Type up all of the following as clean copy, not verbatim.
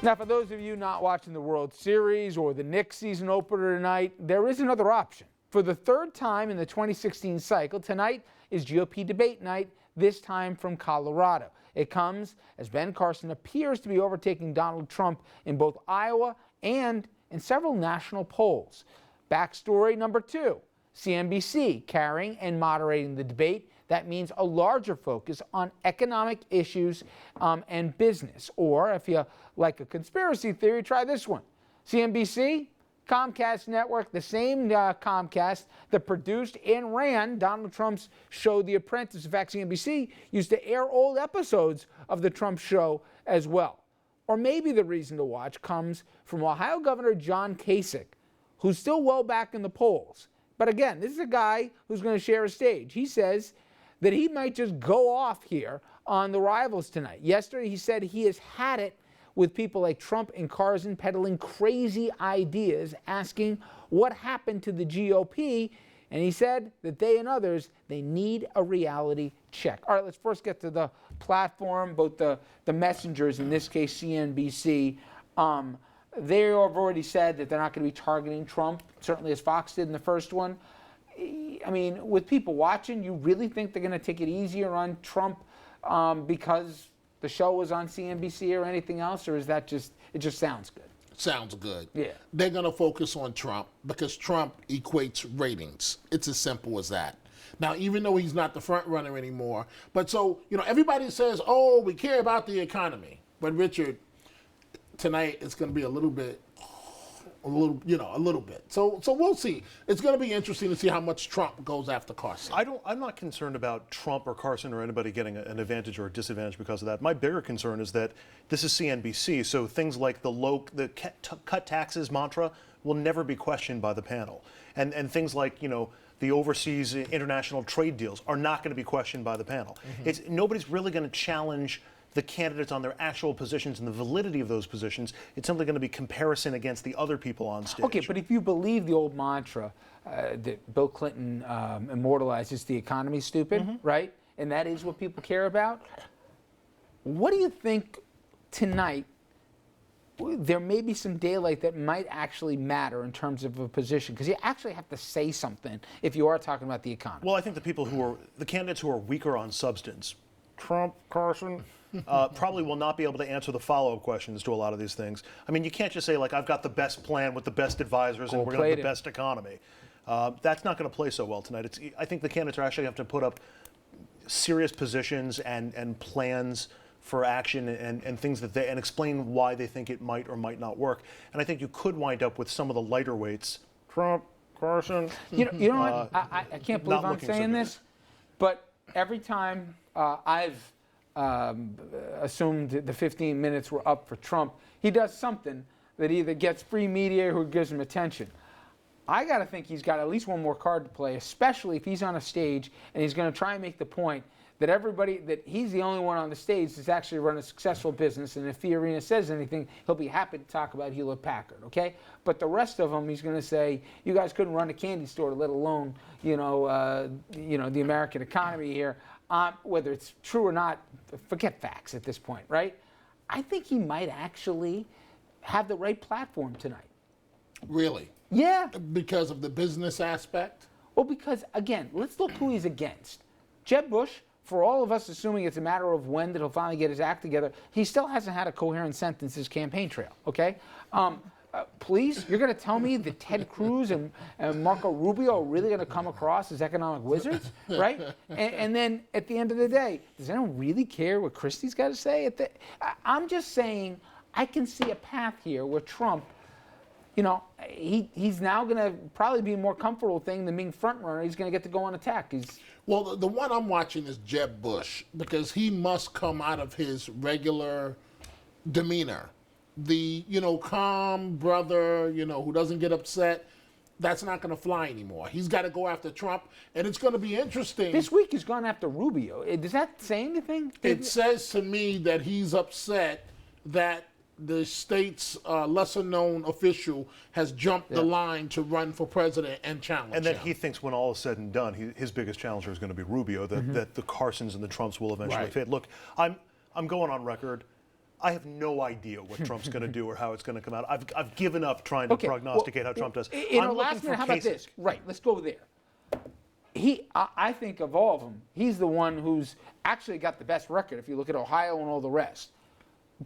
Now, for those of you not watching the World Series or the Knicks season opener tonight, there is another option. For the third time in the 2016 cycle, tonight is GOP debate night, this time from Colorado. It comes as Ben Carson appears to be overtaking Donald Trump in both Iowa and in several national polls. Backstory number 2, CNBC carrying and moderating the debate. That means a larger focus on economic issues and business. Or if you like a conspiracy theory, try this one. CNBC, Comcast Network, the same Comcast that produced and ran Donald Trump's show, The Apprentice. In fact, CNBC used to air old episodes of the Trump show as well. Or maybe the reason to watch comes from Ohio Governor John Kasich, who's still well back in the polls. But again, this is a guy who's going to share a stage. He says that he might just go off here on the rivals tonight. Yesterday, he said he has had it with people like Trump and Carson peddling crazy ideas, asking what happened to the GOP. And he said that they and others, they need a reality check. All right, let's first get to the platform, both the messengers, in this case CNBC. They have already said that they're not going to be targeting Trump, certainly as Fox did in the first one. I mean, with people watching, you really think they're going to take it easier on Trump because the show was on CNBC or anything else, or is that just, it just sounds good? Sounds good. Yeah. They're going to focus on Trump because Trump equates ratings. It's as simple as that. Now, even though he's not the front runner anymore, but so, you know, everybody says, oh, we care about the economy. But Richard, tonight it's going to be a little bit. So we'll see. It's going to be interesting to see how much Trump goes after Carson. I'm not concerned about Trump or Carson or anybody getting an advantage or a disadvantage because of that. My bigger concern is that this is CNBC, so things like the cut taxes mantra will never be questioned by the panel, and things like, you know, the overseas international trade deals are not going to be questioned by the panel. Nobody's really going to challenge the candidates on their actual positions and the validity of those positions. It's simply going to be comparison against the other people on stage. Okay, but if you believe the old mantra that Bill Clinton immortalizes, the economy's stupid, right? And that is what people care about. What do you think tonight? There may be some daylight that might actually matter in terms of a position, because you actually have to say something if you are talking about the economy. Well, I think the candidates who are weaker on substance, Trump, Carson, probably will not be able to answer the follow-up questions to a lot of these things. I mean, you can't just say, like, I've got the best plan with the best advisors and we're going to have the best economy. That's not going to play so well tonight. I think the candidates are actually have to put up serious positions and plans for action and things that and explain why they think it might or might not work. And I think you could wind up with some of the lighter weights. Trump, Carson. You know what? I can't believe I'm saying this, but every time I've assumed the 15 minutes were up for Trump, he does something that either gets free media or gives him attention. I got to think he's got at least one more card to play, especially if he's on a stage and he's going to try and make the point that that he's the only one on the stage that's actually run a successful business, and if Fiorina says anything, he'll be happy to talk about Hewlett-Packard, okay? But the rest of them, he's going to say, you guys couldn't run a candy store, let alone, the American economy here. Whether it's true or not, forget facts at this point, right? I think he might actually have the right platform tonight. Really? Yeah. Because of the business aspect? Well, because, again, let's look who he's against. Jeb Bush, for all of us assuming it's a matter of when that he'll finally get his act together, he still hasn't had a coherent sentence his campaign trail, okay? Please, you're going to tell me that Ted Cruz and Marco Rubio are really going to come across as economic wizards, right? And then at the end of the day, does anyone really care what Christie's got to say? I'm just saying I can see a path here where Trump, he's now going to probably be a more comfortable thing than being front runner. He's going to get to go on attack. Well, the one I'm watching is Jeb Bush, because he must come out of his regular demeanor. The, calm brother, who doesn't get upset, that's not going to fly anymore. He's got to go after Trump, and it's going to be interesting. This week he's gone after Rubio. Does that say anything? It says to me that he's upset that the state's lesser-known official has jumped the line to run for president and challenge And then him. he thinks when all is said and done, his biggest challenger is going to be Rubio, that the Carsons and the Trumps will eventually fade. Look, I'm going on record. I have no idea what Trump's going to do or how it's going to come out. I've given up trying to prognosticate how Trump does. In I'm our looking last for minute, how about cases. this? Right, let's go there. I think of all of them, he's the one who's actually got the best record if you look at Ohio and all the rest.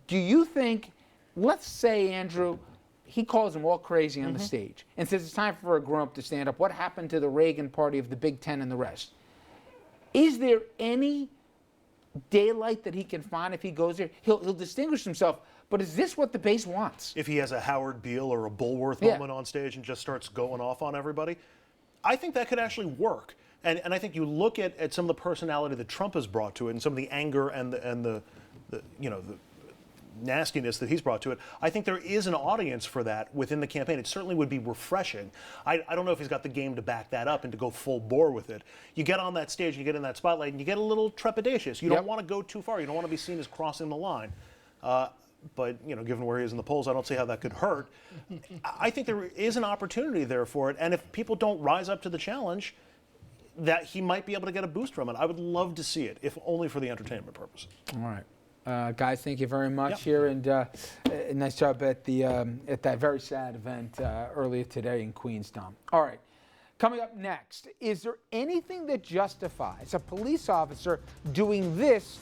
Do you think, let's say, Andrew, he calls them all crazy on the stage and says it's time for a grown-up to stand up. What happened to the Reagan party of the Big Ten and the rest? Is there any daylight that he can find if he goes there? He'll distinguish himself, but is this what the base wants? If he has a Howard Beale or a Bulworth Yeah. moment on stage and just starts going off on everybody, I think that could actually work. And I think you look at some of the personality that Trump has brought to it and some of the anger and the nastiness that he's brought to it. I think there is an audience for that within the campaign. It certainly would be refreshing. I don't know if he's got the game to back that up and to go full bore with it. You get on that stage, you get in that spotlight, and you get a little trepidatious. You don't want to go too far. You don't want to be seen as crossing the line. But given where he is in the polls, I don't see how that could hurt. I think there is an opportunity there for it, and if people don't rise up to the challenge, that he might be able to get a boost from it. I would love to see it, if only for the entertainment purpose. All right. Guys, thank you very much Yep. here, and nice job at that very sad event earlier today in Queenstown. All right, coming up next, is there anything that justifies a police officer doing this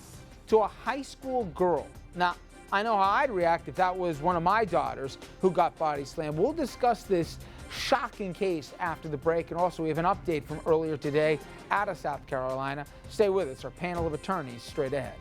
to a high school girl? Now, I know how I'd react if that was one of my daughters who got body slammed. We'll discuss this shocking case after the break, and also we have an update from earlier today out of South Carolina. Stay with us. Our panel of attorneys straight ahead.